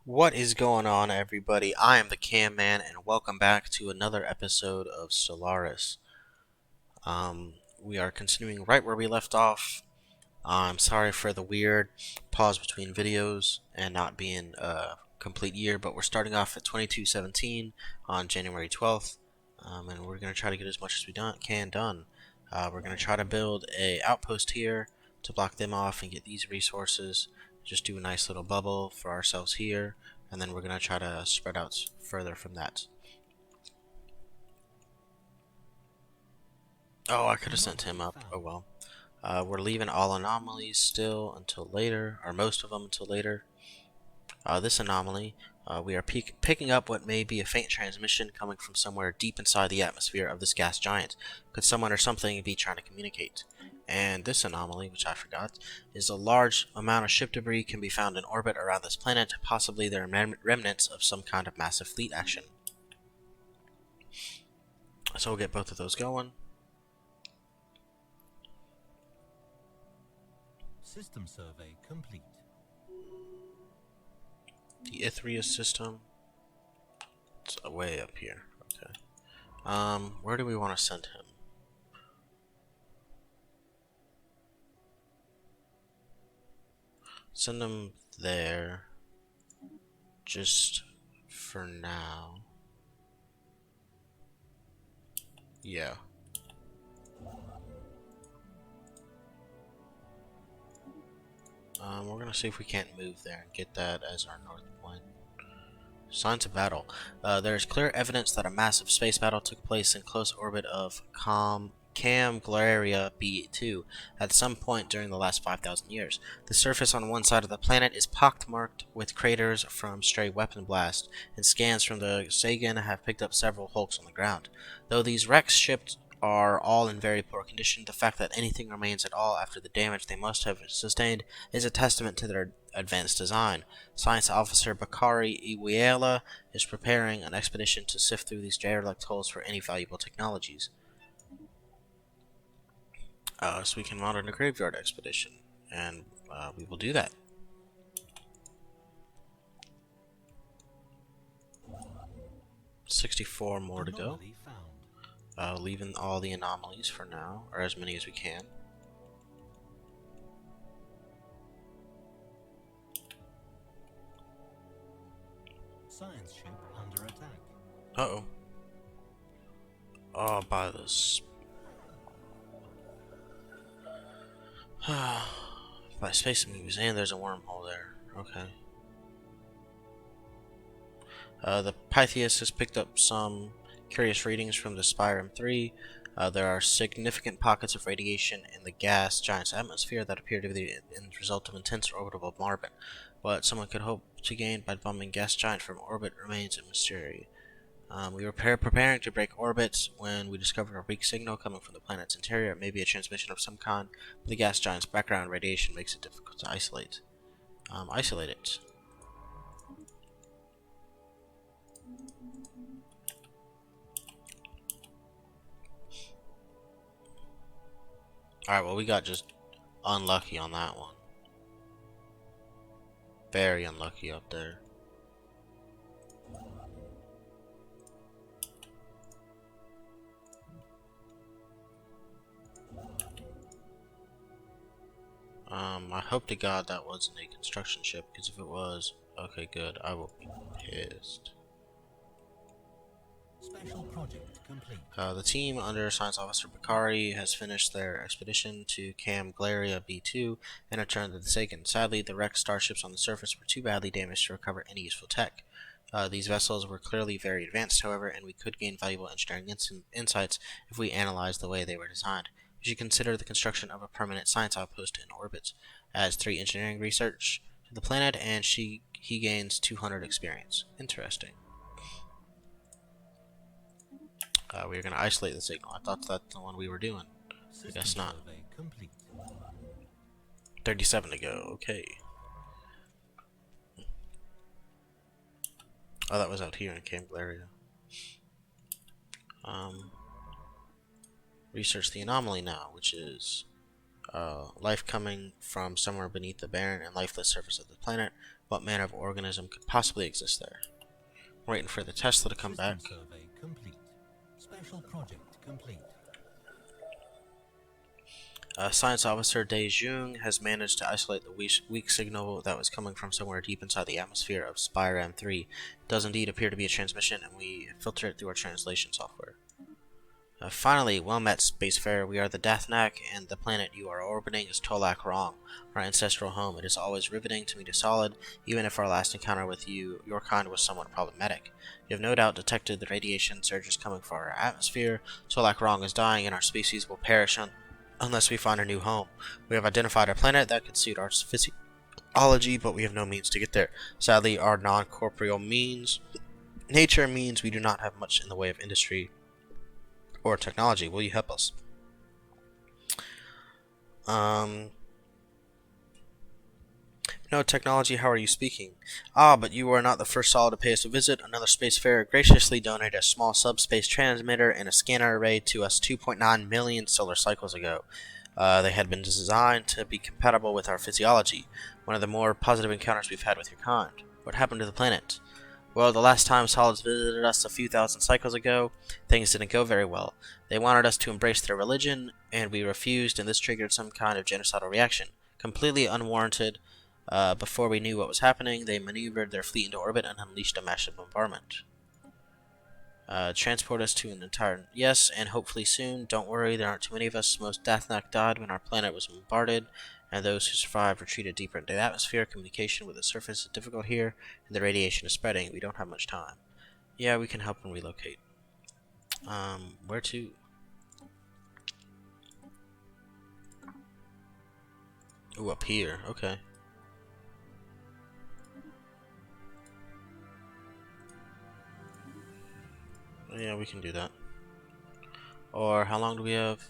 What is going on, everybody? I am the Cam Man, and welcome back to another episode of Stellaris. We are continuing right where we left off. I'm sorry for the weird pause between videos and not being a complete year, but we're starting off at 2217 on January 12th, and we're going to try to get as much as we can done. We're going to try to build a outpost here to block them off and get these resources. Just do a nice little bubble for ourselves here, and then we're going to try to spread out further from that. Oh, I could have sent him up. Oh well. We're leaving all anomalies still until later, or most of them until later. This anomaly, we are picking up what may be a faint transmission coming from somewhere deep inside the atmosphere of this gas giant. Could someone or something be trying to communicate? And this anomaly, which I forgot, is a large amount of ship debris can be found in orbit around this planet. Possibly they're remnants of some kind of massive fleet action. So we'll get both of those going. System survey complete. The Ithria system. It's way up here. Okay. Where do we want to send him? Send him there. Just for now. Yeah. We're gonna see if we can't move there and get that as our north point. Signs of battle. There is clear evidence that a massive space battle took place in close orbit of Cam Glaria B2 at some point during the last 5,000 years. The surface on one side of the planet is pockmarked with craters from stray weapon blast, and scans from the Sagan have picked up several hulks on the ground. Though these wrecks ships are all in very poor condition, the fact that anything remains at all after the damage they must have sustained is a testament to their advanced design. Science Officer Bakari Iwiela is preparing an expedition to sift through these derelict holes for any valuable technologies. So we can mount a graveyard expedition, and we will do that. $64 more to go. Leaving all the anomalies for now, or as many as we can. Science ship under attack. Uh-oh. Oh, by this. By Space Museum, there's a wormhole there. Okay. The Pythias has picked up some curious readings from the Spire M3. There are significant pockets of radiation in the gas giant's atmosphere that appear to be the end result of intense orbital bombardment. What someone could hope to gain by bombing gas giant from orbit remains a mystery. We were preparing to break orbit when we discovered a weak signal coming from the planet's interior. It may be a transmission of some kind, but the gas giant's background radiation makes it difficult to isolate. Isolate it. Alright, well, we got just unlucky on that one. Very unlucky up there. I hope to God that wasn't a construction ship, because if it was, okay, good, I will be pissed. Special project complete. The team under Science Officer Bakari has finished their expedition to Cam Glaria B2 and returned to the Sagan. Sadly, the wrecked starships on the surface were too badly damaged to recover any useful tech. These vessels were clearly very advanced, however, and we could gain valuable engineering insights if we analyzed the way they were designed. We should consider the construction of a permanent science outpost in orbit. Adds 3 engineering research to the planet, and he gains 200 experience. Interesting. We are going to isolate the signal. I thought that's the one we were doing. I guess not. 37 to go. Okay. Oh, that was out here in Camp Glaria. Research the anomaly now, which is Life coming from somewhere beneath the barren and lifeless surface of the planet. What manner of organism could possibly exist there? Waiting for the Tesla to come back. System survey complete. Special project complete. Science Officer De Jung has managed to isolate the weak signal that was coming from somewhere deep inside the atmosphere of Spire M3. It does indeed appear to be a transmission, and we filter it through our translation software. Finally, well met, Spacefarer. We are the Dathnak, and the planet you are orbiting is Tolak Rong, our ancestral home. It is always riveting to meet a solid, even if our last encounter with your kind was somewhat problematic. You have no doubt detected the radiation surges coming from our atmosphere. Tolak Rong is dying, and our species will perish unless we find a new home. We have identified a planet that could suit our physiology, but we have no means to get there. Sadly, our non-corporeal nature means we do not have much in the way of industry or technology. Will you help us? No technology, how are you speaking? Ah, but you are not the first solid to pay us a visit. Another spacefarer graciously donated a small subspace transmitter and a scanner array to us 2.9 million solar cycles ago. They had been designed to be compatible with our physiology. One of the more positive encounters we've had with your kind. What happened to the planet? Well, the last time solids visited us a few thousand cycles ago, things didn't go very well. They wanted us to embrace their religion, and we refused, and this triggered some kind of genocidal reaction. Completely unwarranted. Before we knew what was happening, they maneuvered their fleet into orbit and unleashed a massive bombardment. Transport us to an entire... Yes, and hopefully soon. Don't worry, there aren't too many of us. Most Dathnak died when our planet was bombarded, and those who survived retreated deeper into the atmosphere. Communication with the surface is difficult here, and the radiation is spreading. We don't have much time. Yeah, we can help them relocate. Where to? Ooh, up here. Okay. Yeah, we can do that. Or how long do we have?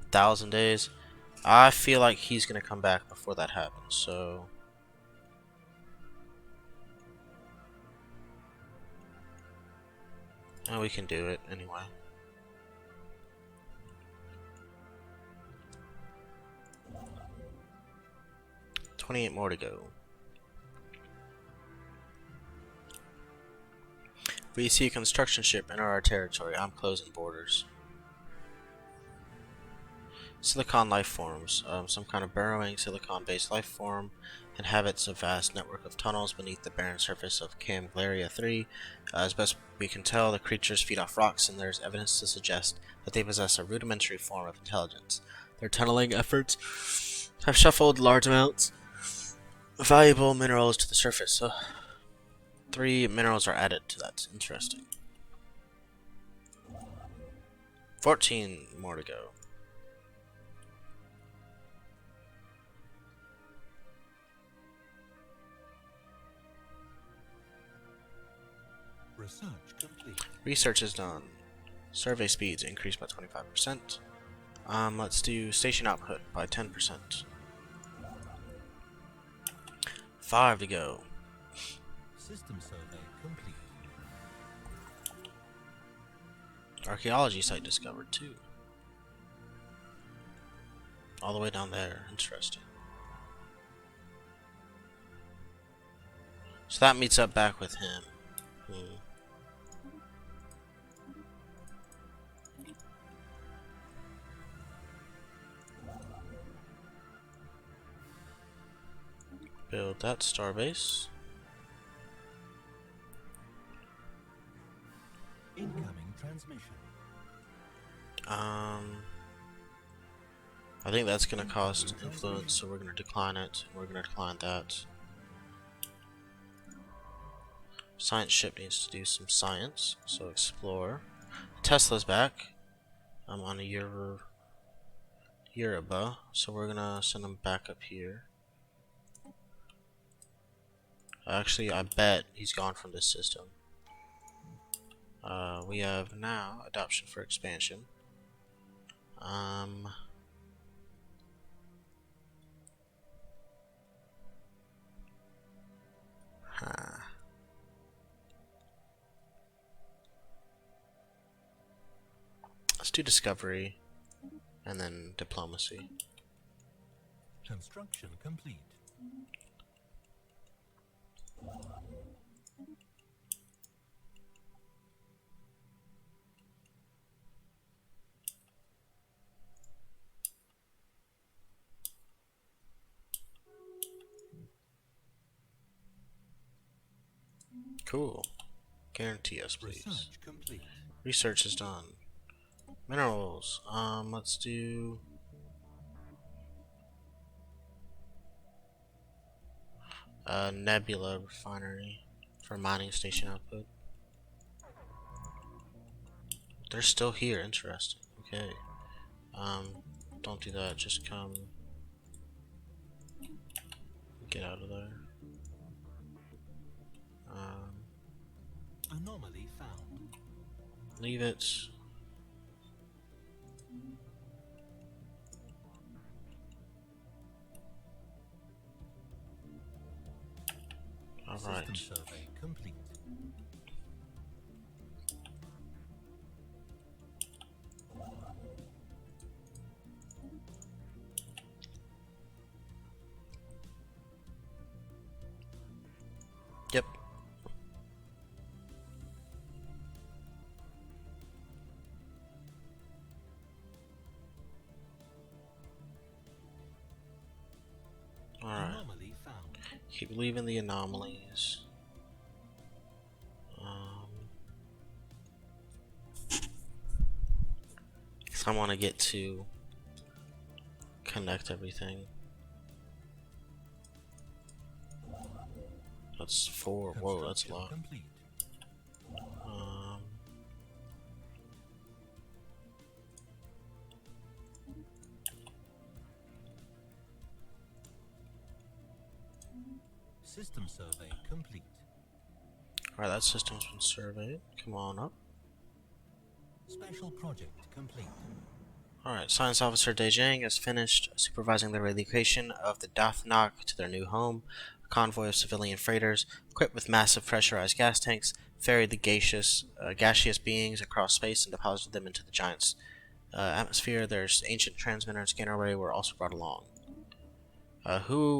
1,000 days. I feel like he's gonna come back before that happens, so... Oh, we can do it anyway. $28 more to go. We see a construction ship enter our territory. I'm closing borders. Silicon life forms. Some kind of burrowing silicon-based life form inhabits a vast network of tunnels beneath the barren surface of Camglaria 3. As best we can tell, the creatures feed off rocks, and there is evidence to suggest that they possess a rudimentary form of intelligence. Their tunneling efforts have shuffled large amounts of valuable minerals to the surface. 3 minerals are added to that. Interesting. 14 more to go. Research complete. Research is done. Survey speeds increased by 25%. Let's do station output by 10%. 5 to go. System survey complete. Archaeology site discovered too. All the way down there. Interesting. So that meets up back with him. Build that starbase. Incoming transmission. I think that's going to cost influence, so we're going to decline it. We're going to decline that. Science ship needs to do some science, so explore. Tesla's back. I'm on a Yoruba, so we're going to send him back up here. Actually, I bet he's gone from this system. We have now adoption for expansion. Let's do discovery and then diplomacy. Construction complete. Cool. Guarantee us, please. Research complete. Research is done. Minerals. Let's do Nebula Refinery for mining station output. They're still here. Interesting. Okay. Don't do that. Just come. Get out of there. Anomaly found. Leave it. Alright. System survey complete. Yep. Alright. Anomaly found. Keep leaving the anomalies. Because I want to get to connect everything. That's 4. Whoa, that's a lot. Complete. System survey complete. Alright, that system's been surveyed. Come on up. Special project complete. Alright, Science Officer Dejang has finished supervising the relocation of the Dathnak to their new home. A convoy of civilian freighters, equipped with massive pressurized gas tanks, ferried the gaseous beings across space and deposited them into the giant's atmosphere. Their ancient transmitter and scanner array were also brought along.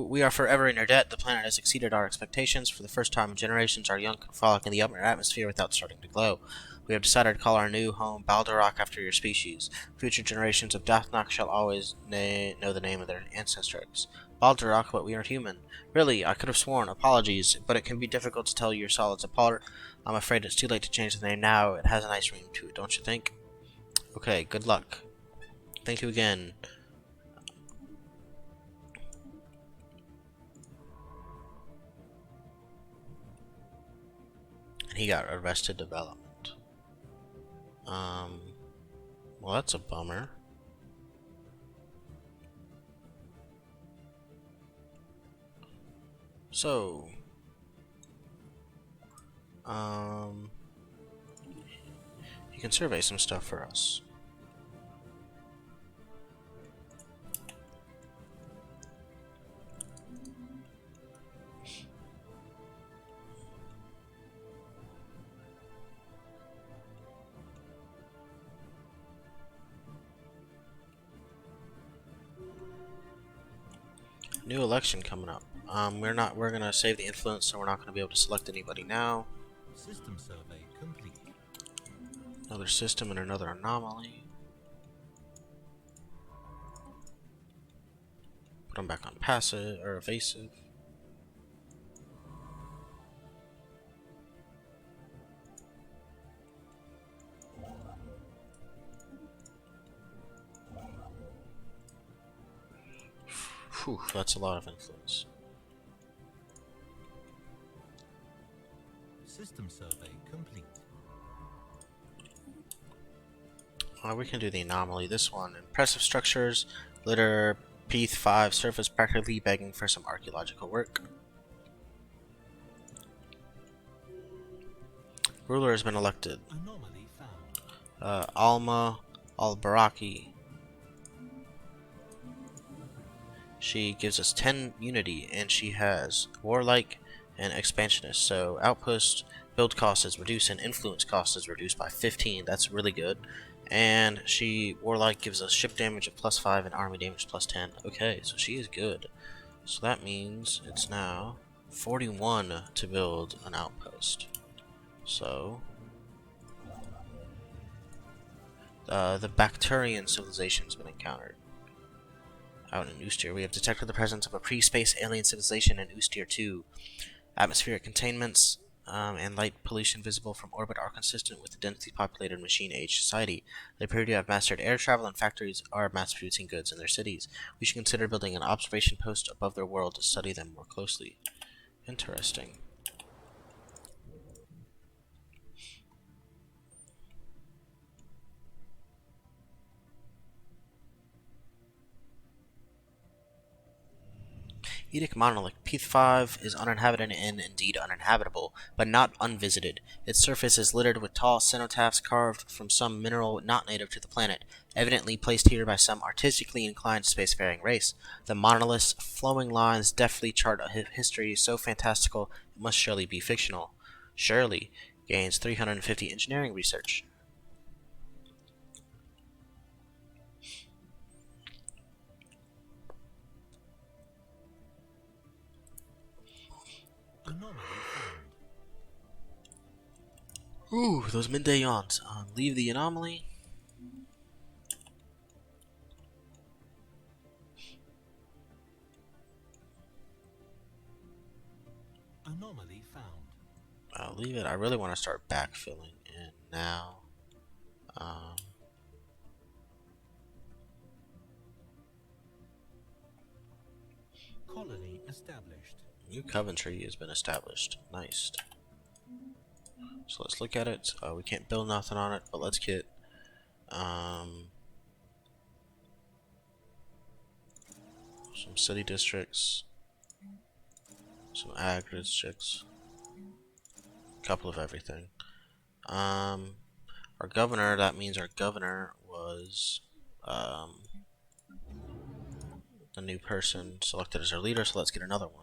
We are forever in your debt. The planet has exceeded our expectations. For the first time in generations, our young can frolic in the upper atmosphere without starting to glow. We have decided to call our new home Baldarok after your species. Future generations of Dathnak shall always know the name of their ancestors. Baldarok, but we aren't human. Really, I could have sworn. Apologies, but it can be difficult to tell your solids apart. I'm afraid it's too late to change the name now. It has a nice ring to it, don't you think? Okay, good luck. Thank you again. He got arrested development. Well, that's a bummer. So, you can survey some stuff for us. New election coming up. We're gonna save the influence, so we're not gonna be able to select anybody now. System survey complete. Another system and another anomaly. Put them back on passive or evasive. Whew, that's a lot of influence. System survey complete. We can do the anomaly. This one. Impressive structures. Litter P5 surface practically begging for some archaeological work. Ruler has been elected. Anomaly found. Alma Al-Baraki. She gives us 10 unity, and she has warlike and expansionist. So outpost build cost is reduced and influence cost is reduced by 15. That's really good. And Warlike gives us ship damage of +5 and army damage +10. Okay, so she is good. So that means it's now 41 to build an outpost. So the Bacterian civilization has been encountered. Out in Ustir, we have detected the presence of a pre-space alien civilization in Ustir 2. Atmospheric containments and light pollution visible from orbit are consistent with the densely populated machine-age society. They appear to have mastered air travel, and factories are mass-producing goods in their cities. We should consider building an observation post above their world to study them more closely. Interesting. Edic Monolith. P5 is uninhabited and indeed uninhabitable, but not unvisited. Its surface is littered with tall cenotaphs carved from some mineral not native to the planet, evidently placed here by some artistically inclined spacefaring race. The monolith's flowing lines deftly chart a history so fantastical it must surely be fictional. Surely gains 350 engineering research. Anomaly found. Ooh, those midday yawns. Leave the anomaly. Anomaly found. I'll leave it. I really want to start backfilling in now. Um, Colony established. New Coventry has been established. Nice. So let's look at it. We can't build nothing on it, but let's get some city districts, some ag districts, a couple of everything. Our governor, that means our governor was the new person selected as our leader, so let's get another one.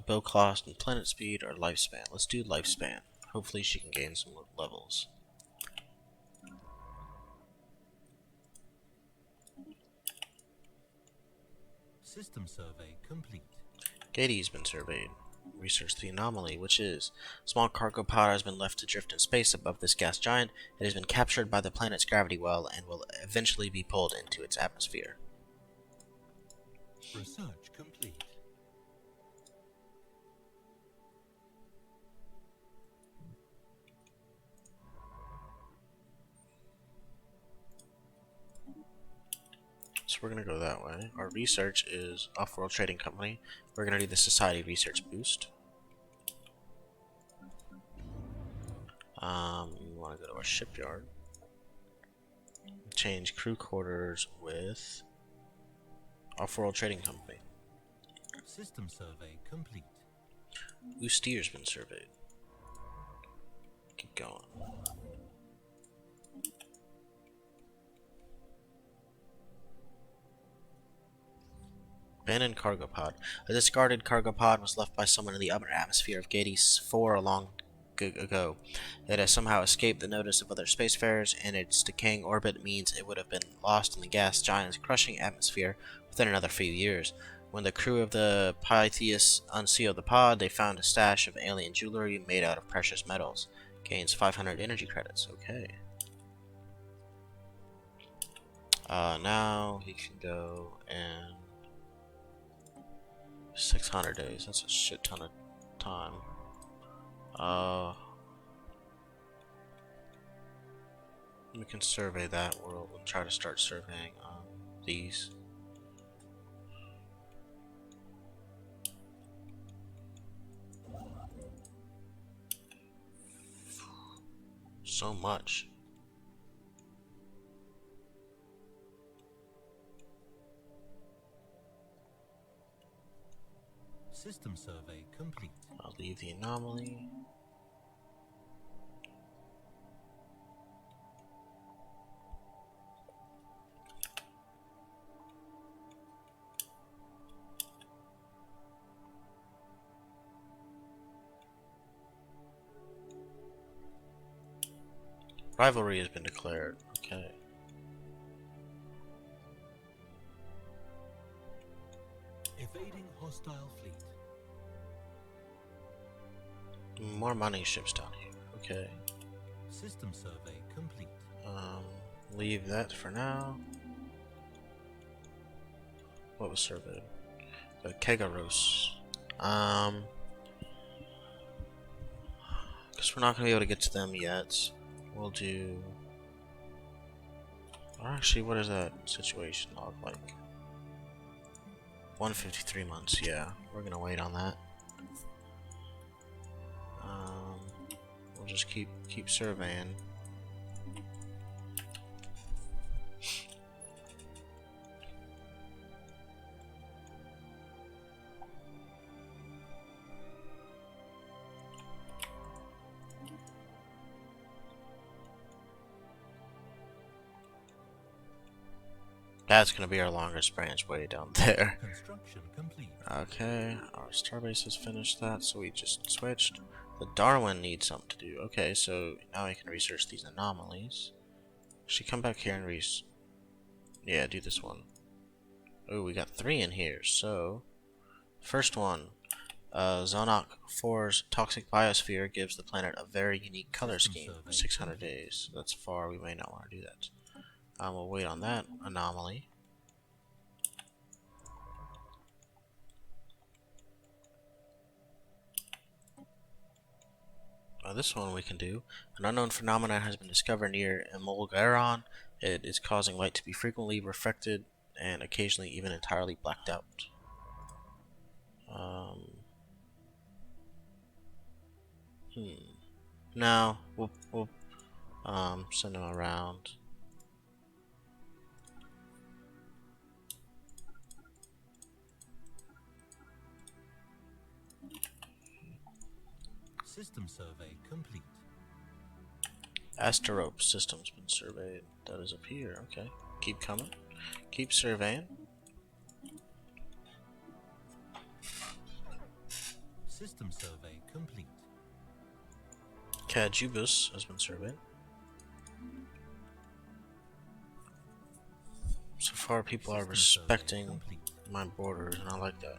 Build cost and planet speed or lifespan. Let's do lifespan. Hopefully she can gain some levels. System survey complete. Gaity's been surveyed. Research the anomaly, which is small cargo pod has been left to drift in space above this gas giant. It has been captured by the planet's gravity well and will eventually be pulled into its atmosphere. Research complete. So we're going to go that way. Our research is Off-World Trading Company. We're going to do the Society Research Boost. We want to go to our shipyard. Change crew quarters with Off-World Trading Company. System survey complete. Ustir's been surveyed. Keep going. Abandoned cargo pod. A discarded cargo pod was left by someone in the upper atmosphere of Gades 4 a long ago. It has somehow escaped the notice of other spacefarers, and its decaying orbit means it would have been lost in the gas giant's crushing atmosphere within another few years. When the crew of the Pytheas unsealed the pod, they found a stash of alien jewelry made out of precious metals. Gains 500 energy credits. Okay. Now he can go and 600 days. That's a shit ton of time. We can survey that world and try to start surveying these. So much. System survey complete. I'll leave the anomaly. Rivalry has been declared. Okay. Evading hostile fleet. More mining ships down here. Okay. System survey complete. Leave that for now. What was surveyed? The Kegaros. Because we're not going to be able to get to them yet. We'll do... Or actually, what does that situation log like? 153 months, yeah. We're going to wait on that. We'll just keep surveying. That's gonna be our longest branch way down there. Construction complete. Okay, our starbase has finished that, so we just switched. The Darwin needs something to do. Okay, so now we can research these anomalies. Should come back here and yeah, do this one. Oh, we got 3 in here. So, first one, Zonok 4's toxic biosphere gives the planet a very unique color scheme. 600 days. That's far. We may not want to do that. We'll wait on that anomaly. This one we can do. An unknown phenomenon has been discovered near Emulgaron. It is causing light to be frequently refracted and occasionally even entirely blacked out. No, we'll send them around. System survey complete. Asterope system's been surveyed. That is up here. Okay. Keep coming. Keep surveying. System survey complete. Kajubus has been surveyed. So far, people are respecting my borders, and I like that.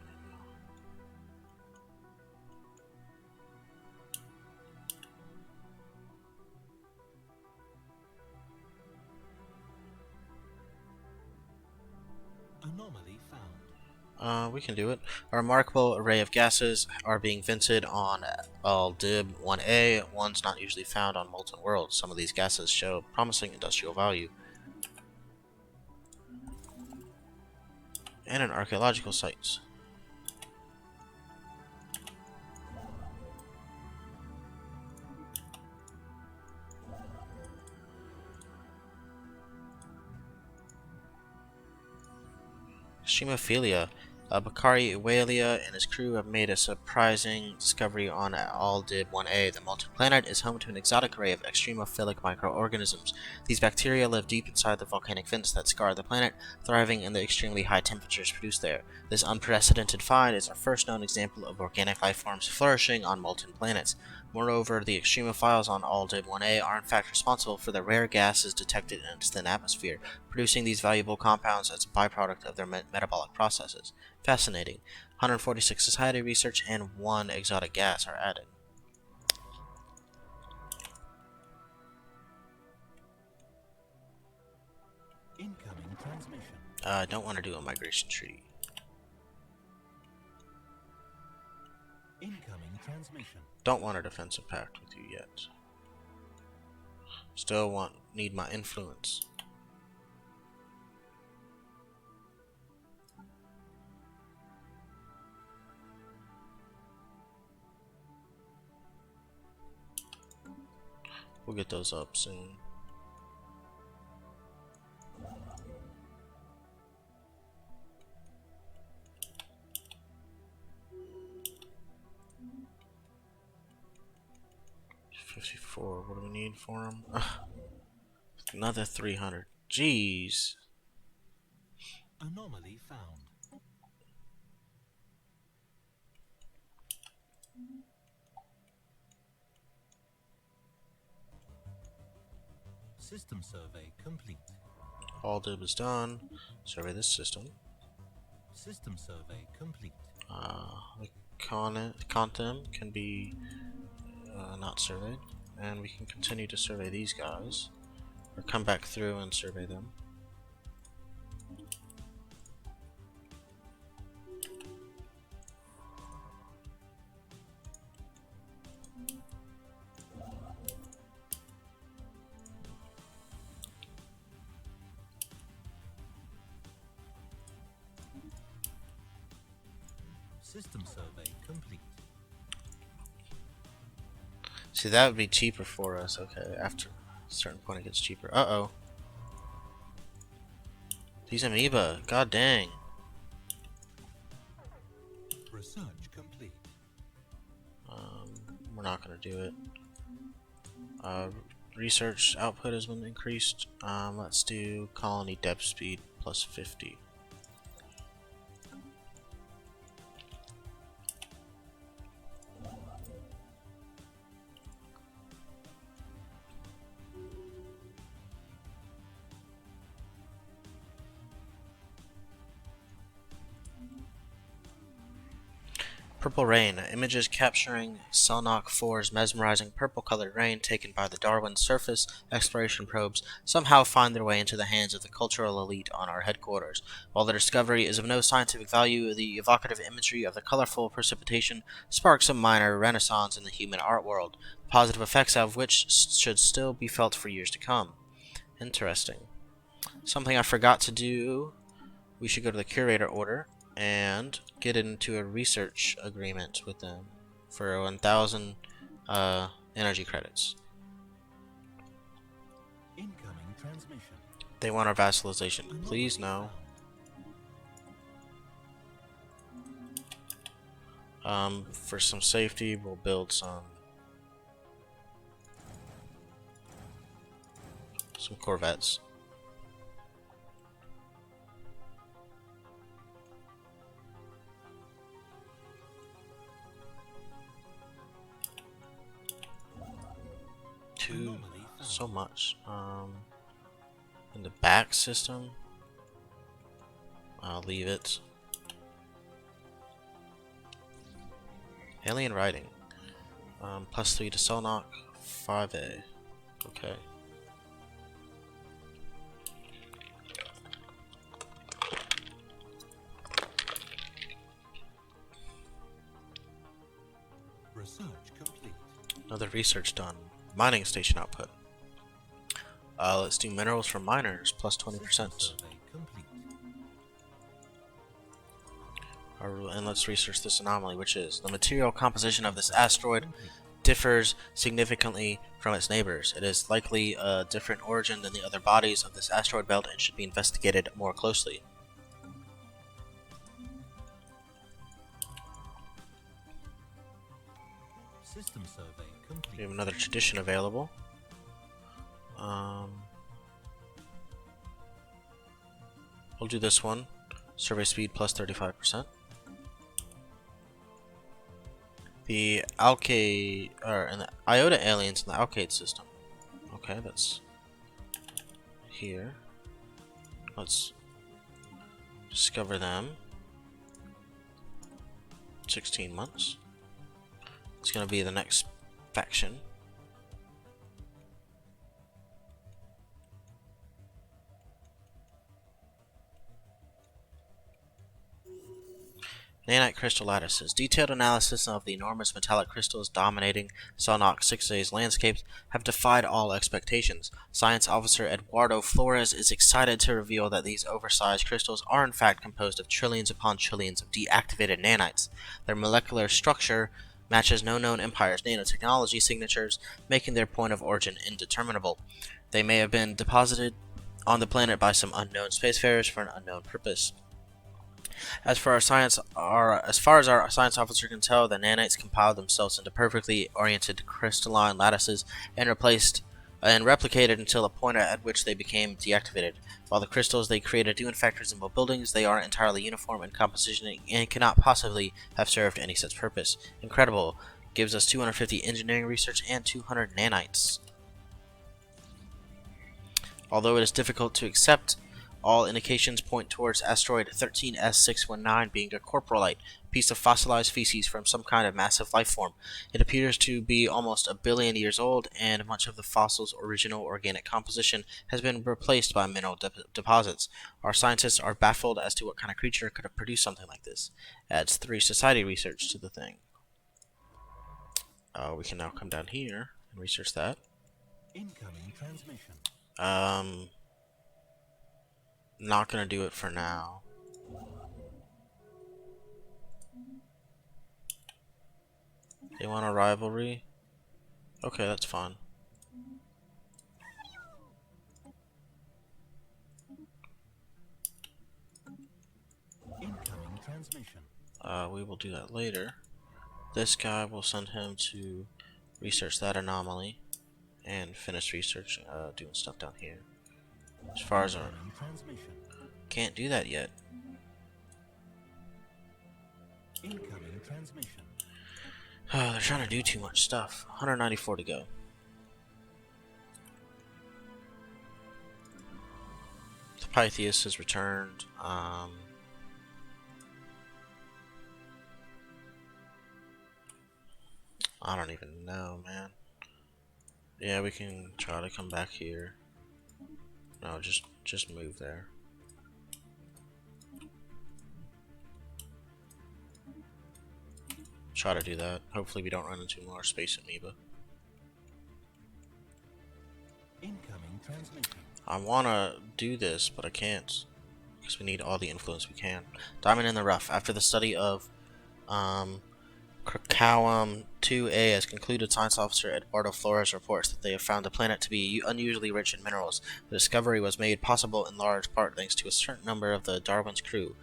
Anomaly found. We can do it. A remarkable array of gases are being vented on Aldib 1A, ones not usually found on molten worlds. Some of these gases show promising industrial value. And an archaeological site. Extremophilia. Bakari Iwalia and his crew have made a surprising discovery on Aldib 1A. The molten planet is home to an exotic array of extremophilic microorganisms. These bacteria live deep inside the volcanic vents that scar the planet, thriving in the extremely high temperatures produced there. This unprecedented find is our first known example of organic life forms flourishing on molten planets. Moreover, the extremophiles on Aldib 1A are in fact responsible for the rare gases detected in its thin atmosphere, producing these valuable compounds as a byproduct of their metabolic processes. Fascinating. 146 society research and 1 exotic gas are added. Incoming transmission. I don't want to do a migration treaty. Incoming transmission. Don't want a defensive pact with you yet. Still need my influence. We'll get those up soon. $54. What do we need for him? Another 300. Jeez. Anomaly found. System survey complete. All dib is done. Survey this system. System survey complete. The contem can be not surveyed, and we can continue to survey these guys, or come back through and survey them. System survey complete. See, that would be cheaper for us. Okay, after a certain point it gets cheaper. Uh-oh. These amoeba, god dang. Research complete. We're not gonna do it. Research output has been increased. Let's do colony depth speed plus 50. Purple rain. Images capturing Selnock 4's mesmerizing purple-colored rain taken by the Darwin surface exploration probes somehow find their way into the hands of the cultural elite on our headquarters. While the discovery is of no scientific value, the evocative imagery of the colorful precipitation sparks a minor renaissance in the human art world, the positive effects of which should still be felt for years to come. Interesting. Something I forgot to do. We should go to the curator order and get into a research agreement with them for 1,000 energy credits. Incoming transmission. They want our vassalization. Please no. For some safety, we'll build some corvettes. So much. In the back system, I'll leave it. Alien writing. +3 to Selnock, 5A. Okay. Research complete. Another research done. Mining station output. Let's do minerals from miners, +20%. And let's research this anomaly, which is the material composition of this asteroid differs significantly from its neighbors. It is likely a different origin than the other bodies of this asteroid belt and should be investigated more closely. System survey complete. We have another tradition available. We'll do this one. Survey speed +35%. The Alcade, and the Iota aliens in the Alcade system. Okay, that's here. Let's discover them. 16 months. It's gonna be the next faction. Nanite crystal lattices. Detailed analysis of the enormous metallic crystals dominating Selnock 6A's landscapes have defied all expectations. Science officer Eduardo Flores is excited to reveal that these oversized crystals are in fact composed of trillions upon trillions of deactivated nanites. Their molecular structure matches no known empire's nanotechnology signatures, making their point of origin indeterminable. They may have been deposited on the planet by some unknown spacefarers for an unknown purpose. As far as our science officer can tell, the nanites compiled themselves into perfectly oriented crystalline lattices and replicated until a point at which they became deactivated. While the crystals they created do in fact resemble buildings, they are entirely uniform in composition and cannot possibly have served any such purpose. Incredible. Gives us 250 engineering research and 200 nanites. Although it is difficult to accept, all indications point towards asteroid 13S619 being a coprolite, piece of fossilized feces from some kind of massive life form. It appears to be almost a billion years old, and much of the fossil's original organic composition has been replaced by mineral deposits. Our scientists are baffled as to what kind of creature could have produced something like this. Adds 3 society research to the thing. We can now come down here and research that. Incoming transmission. Not gonna do it for now. They want a rivalry? Okay, that's fine. Incoming transmission. We will do that later. This guy, will send him to research that anomaly and finish research, doing stuff down here. As far as our... Incoming transmission. Can't do that yet. Incoming transmission. They're trying to do too much stuff. 194 to go. The Pythias has returned. I don't even know, man. Yeah, we can try to come back here. No, just move there. Try to do that. Hopefully we don't run into more space amoeba. Incoming transmission. I wanna do this, but I can't. Because we need all the influence we can. Diamond in the rough. After the study of Krakowum 2A has concluded, science officer Eduardo Flores reports that they have found the planet to be unusually rich in minerals. The discovery was made possible in large part thanks to a certain number of the Darwin's crew.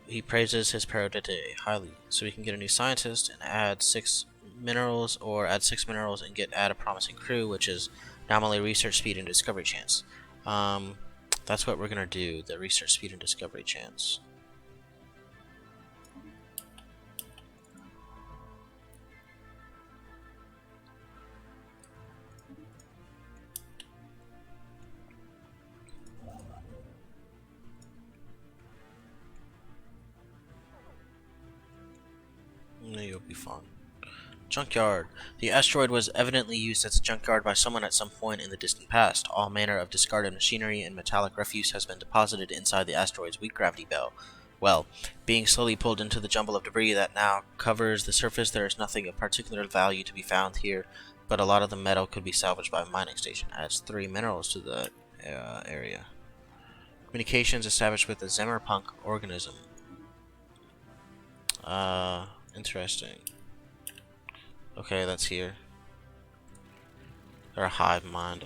He praises his prodigy highly, so we can get a new scientist and add 6 minerals, or add 6 minerals and add a promising crew, which is anomaly, research speed, and discovery chance. That's what we're gonna do, the research speed and discovery chance. You'll be fine. Junkyard. The asteroid was evidently used as a junkyard by someone at some point in the distant past. All manner of discarded machinery and metallic refuse has been deposited inside the asteroid's weak gravity well, being slowly pulled into the jumble of debris that now covers the surface. There is nothing of particular value to be found here, but a lot of the metal could be salvaged by a mining station. Adds 3 minerals to the area. Communications established with the Zemmerpunk organism. Interesting. Okay, that's here. They're a hive mind.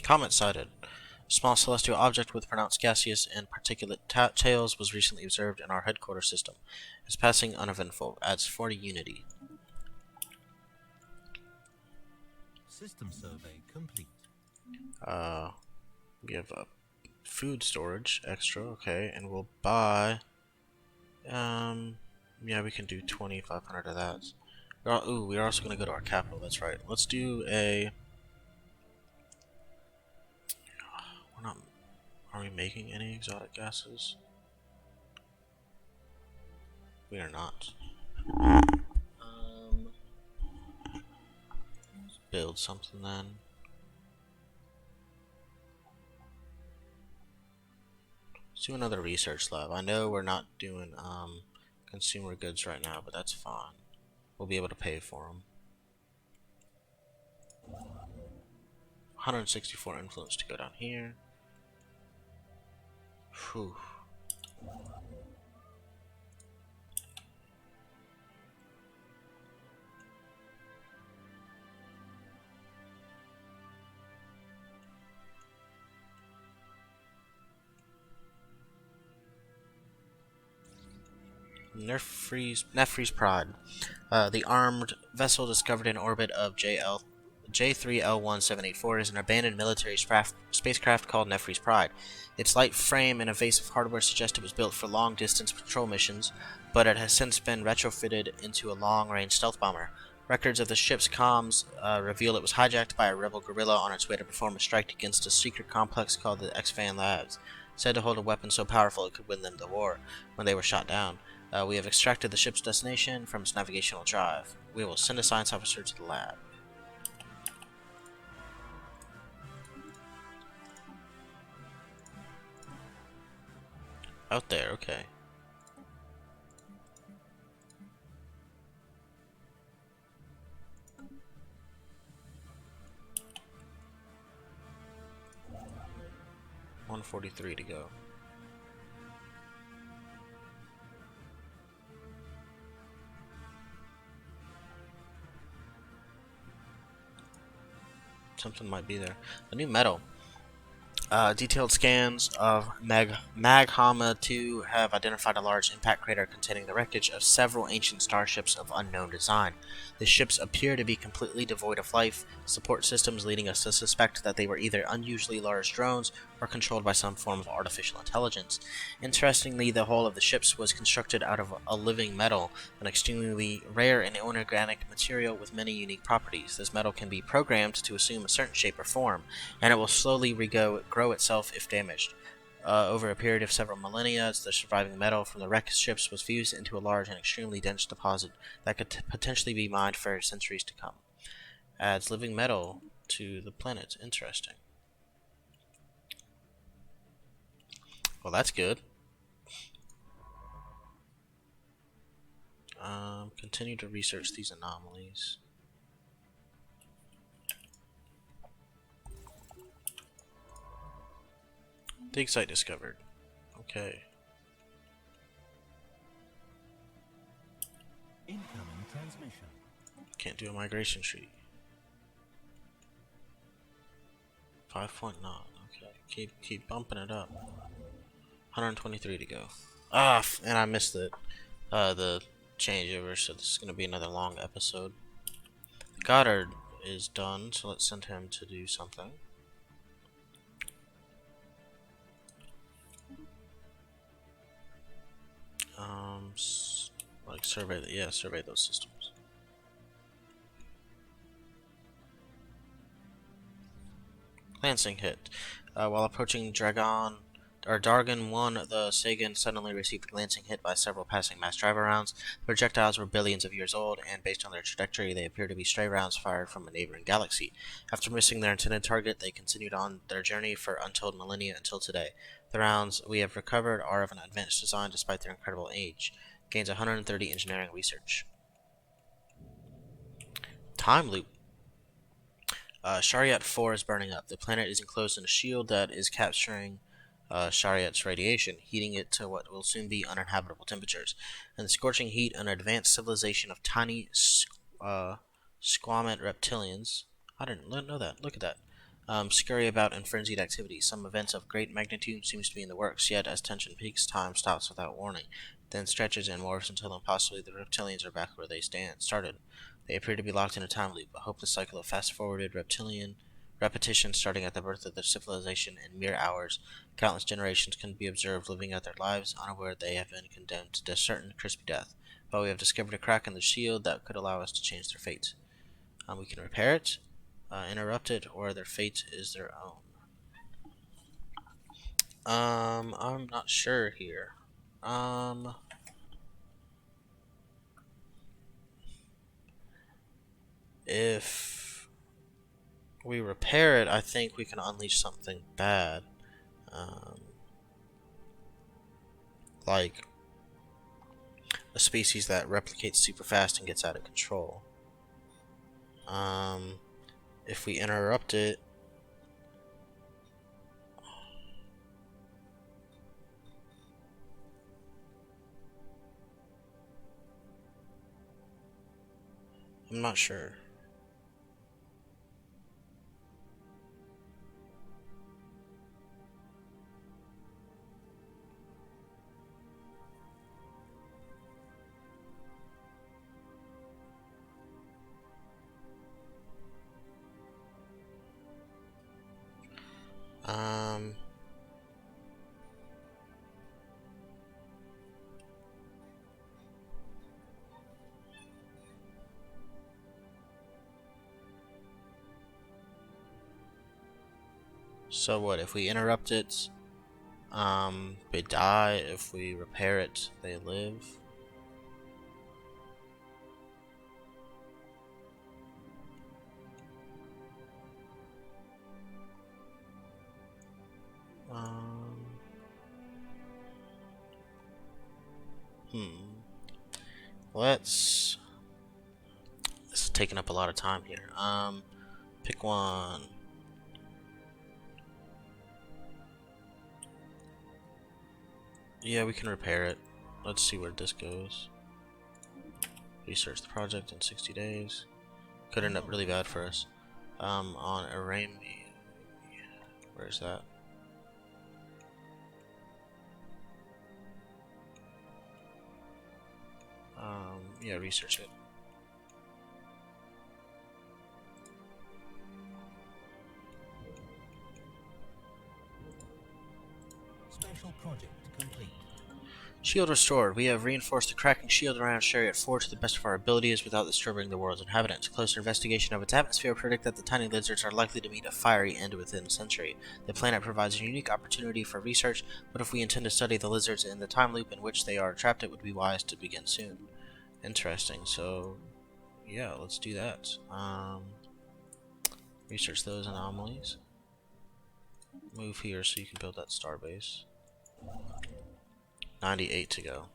Comet sighted. A small celestial object with pronounced gaseous and particulate tails was recently observed in our headquarters system. It's passing uneventful. Adds 40 unity. System survey complete. We have food storage extra, okay, and we'll buy. Yeah, we can do 2,500 of that. We're also gonna go to our capital. That's right. Let's do a. We're not. Are we making any exotic gases? We are not. Let's build something then. Let's do another research lab. I know we're not doing consumer goods right now, but that's fine. We'll be able to pay for them. 164 influence to go down here. Whew. Nefri's Pride. The armed vessel discovered in orbit of J3L1784 is an abandoned military spacecraft called Nefri's Pride. Its light frame and evasive hardware suggest it was built for long-distance patrol missions, but it has since been retrofitted into a long-range stealth bomber. Records of the ship's comms reveal it was hijacked by a rebel guerrilla on its way to perform a strike against a secret complex called the X-Fan Labs, said to hold a weapon so powerful it could win them the war when they were shot down. We have extracted the ship's destination from its navigational drive. We will send a science officer to the lab. Out there, okay. $143 to go. Something might be there. A new metal. Detailed scans of Maghama 2 have identified a large impact crater containing the wreckage of several ancient starships of unknown design. The ships appear to be completely devoid of life support systems, leading us to suspect that they were either unusually large drones or controlled by some form of artificial intelligence. Interestingly, the hull of the ships was constructed out of a living metal, an extremely rare and inorganic material with many unique properties. This metal can be programmed to assume a certain shape or form, and it will slowly grow itself if damaged. Over a period of several millennia, the surviving metal from the wrecked ships was fused into a large and extremely dense deposit that could potentially be mined for centuries to come. Adds living metal to the planet. Interesting. Well, that's good. Continue to research these anomalies. Dig site discovered. Okay. Incoming transmission. Can't do a migration tree. 5.9. Okay. Keep bumping it up. 123 to go. And I missed it. The changeover, so this is gonna be another long episode. Goddard is done, so let's send him to do something. Like survey those systems. Glancing hit. While approaching Dargon 1, the Sagan suddenly received a glancing hit by several passing mass driver rounds. The projectiles were billions of years old, and based on their trajectory, they appear to be stray rounds fired from a neighboring galaxy. After missing their intended target, they continued on their journey for untold millennia until today. The rounds we have recovered are of an advanced design despite their incredible age. Gains 130 engineering research. Time loop. Shariat 4 is burning up. The planet is enclosed in a shield that is capturing Shariat's radiation, heating it to what will soon be uninhabitable temperatures. In the scorching heat, an advanced civilization of tiny squamate reptilians. I didn't know that. Look at that. Scurry about in frenzied activity. Some events of great magnitude seems to be in the works, yet as tension peaks, time stops without warning, then stretches and morphs until impossibly the reptilians are back where they started. They appear to be locked in a time loop, a hopeless cycle of fast-forwarded reptilian repetition starting at the birth of their civilization in mere hours. Countless generations can be observed living out their lives, unaware they have been condemned to certain crispy death. But we have discovered a crack in the shield that could allow us to change their fate. We can repair it, interrupt it, or their fate is their own. I'm not sure here. If we repair it, I think we can unleash something bad. Like a species that replicates super fast and gets out of control. If we interrupt it, I'm not sure. So what if we interrupt it? They die. If we repair it, they live. Um, hmm. Let's. This is taking up a lot of time here. Pick one. Yeah, we can repair it. Let's see where this goes. Research the project in 60 days. Could end up really bad for us. On Arami. Where's that? Yeah, research it. Special project complete. Shield restored. We have reinforced the cracking shield around Chariot 4 to the best of our abilities without disturbing the world's inhabitants. Closer investigation of its atmosphere predict that the tiny lizards are likely to meet a fiery end within a century. The planet provides a unique opportunity for research, but if we intend to study the lizards in the time loop in which they are trapped, it would be wise to begin soon. Interesting. So, yeah, let's do that. Research those anomalies. Move here so you can build that starbase. 98 to go.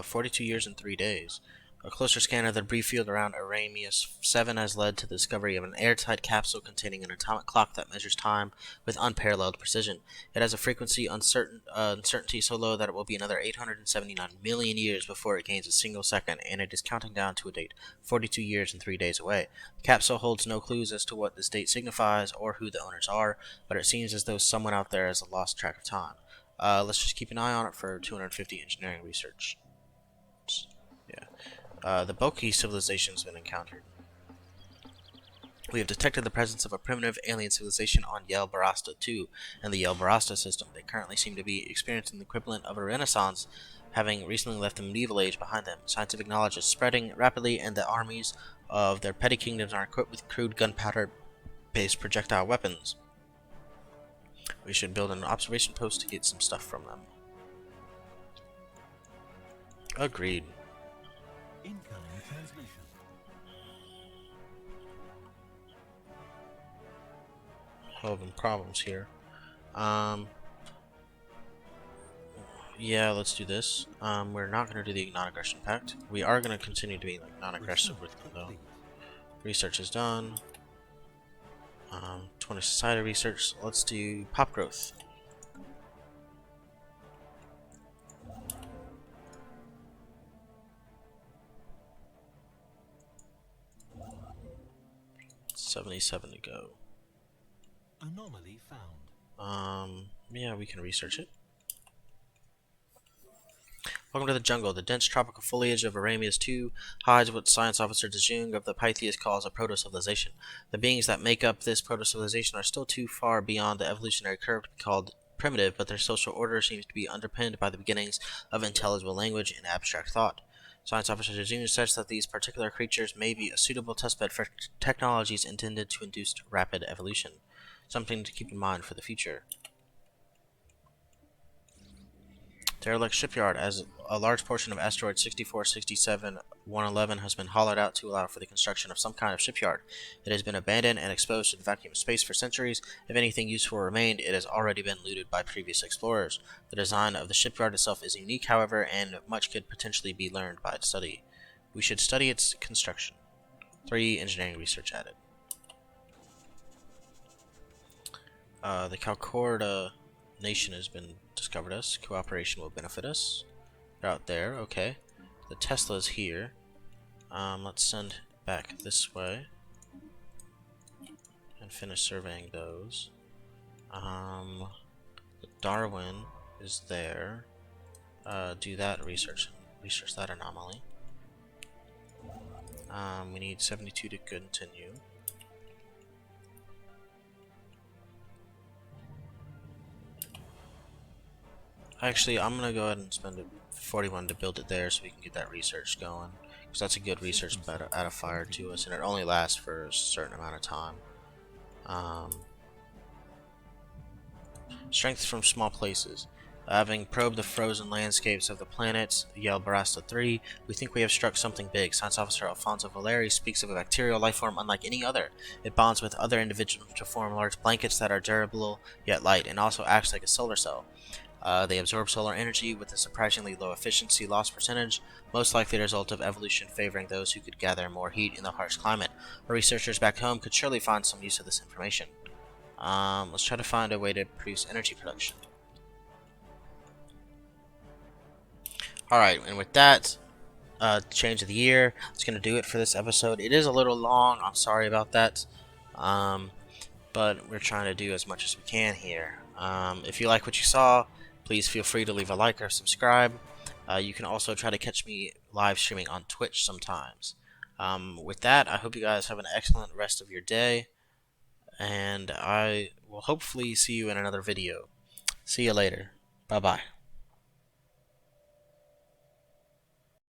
42 years and 3 days. A closer scan of the debris field around Aramius 7 has led to the discovery of an airtight capsule containing an atomic clock that measures time with unparalleled precision. It has a frequency uncertainty so low that it will be another 879 million years before it gains a single second, and it is counting down to a date 42 years and 3 days away. The capsule holds no clues as to what this date signifies or who the owners are, but it seems as though someone out there has lost track of time. Let's just keep an eye on it for 250 engineering research. Yeah. The bulky civilization has been encountered. We have detected the presence of a primitive alien civilization on Yel Barasta 2 and the Yel Barasta system. They currently seem to be experiencing the equivalent of a renaissance, having recently left the medieval age behind them. Scientific knowledge is spreading rapidly, and the armies of their petty kingdoms are equipped with crude gunpowder-based projectile weapons. We should build an observation post to get some stuff from them. Agreed. Incoming transmission. Having problems here. Yeah, let's do this. We're not going to do the non-aggression pact. We are going to continue to be like non-aggressive with them though. Research is done. 20 society research. Let's do pop growth. $77 to go. Anomaly found. Yeah, we can research it. Welcome to the jungle. The dense tropical foliage of Aramius 2 hides what Science Officer DeJung of the Pythias calls a proto-civilization. The beings that make up this proto-civilization are still too far beyond the evolutionary curve to be called primitive, but their social order seems to be underpinned by the beginnings of intelligible language and abstract thought. Science Officer DeJung says that these particular creatures may be a suitable testbed for technologies intended to induce rapid evolution. Something to keep in mind for the future. Derelict Shipyard, as a large portion of asteroid 6467-111 has been hollowed out to allow for the construction of some kind of shipyard. It has been abandoned and exposed to the vacuum of space for centuries. If anything useful remained, it has already been looted by previous explorers. The design of the shipyard itself is unique, however, and much could potentially be learned by its study. We should study its construction. 3 engineering research added. The Calcorda nation has been discovered us. Cooperation will benefit us. They're out there, okay. The Tesla's here. Let's send back this way and finish surveying those. The Darwin is there. Do that research that anomaly. We need 72 to continue. Actually, I'm gonna go ahead and spend 41 to build it there so we can get that research going. because that's a good research System cell edifier to us, and it only lasts for a certain amount of time. Strength from small places. Having probed the frozen landscapes of the planets Yelbarasta 3, we think we have struck something big. Science Officer Alfonso Valeri speaks of a bacterial lifeform unlike any other. It bonds with other individuals to form large blankets that are durable yet light, and also acts like a solar cell. They absorb solar energy with a surprisingly low efficiency loss percentage, most likely the result of evolution favoring those who could gather more heat in the harsh climate. Our researchers back home could surely find some use of this information. Let's try to find a way to produce energy production. Alright, and with that, change of the year, it's going to do it for this episode. It is a little long, I'm sorry about that. But we're trying to do as much as we can here. If you like what you saw, please feel free to leave a like or subscribe. You can also try to catch me live streaming on Twitch sometimes. With that, I hope you guys have an excellent rest of your day, and I will hopefully see you in another video. See you later. Bye-bye.